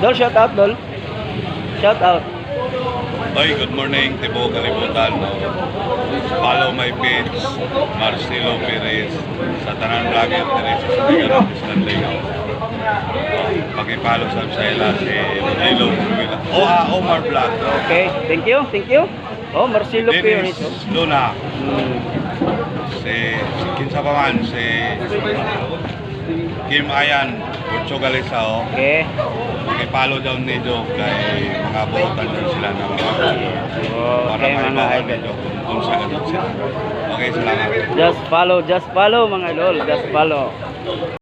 Dol, shout out, Dol. Shout out. Oy, good morning, Tibo Kalibutan. Follow my page, Marcelo Perez, sa Tanan Vlogger, Teresa sa Ligaw, Stanley. Pag-follow sa Sela, si Lilo Rubila. Omar Vlog. Okay, thank you, thank you. Oh, Marcelo Dennis Perez. Luna. Si Kinsa pa man, si Kim Ayan, Portugal isa. Okay. Pag-follow daw nito kay mga buotan din sila na mga para Okay, mga maibawan idol. nito kung saan sila. Okay, salamat. Just follow mga idol. Just follow.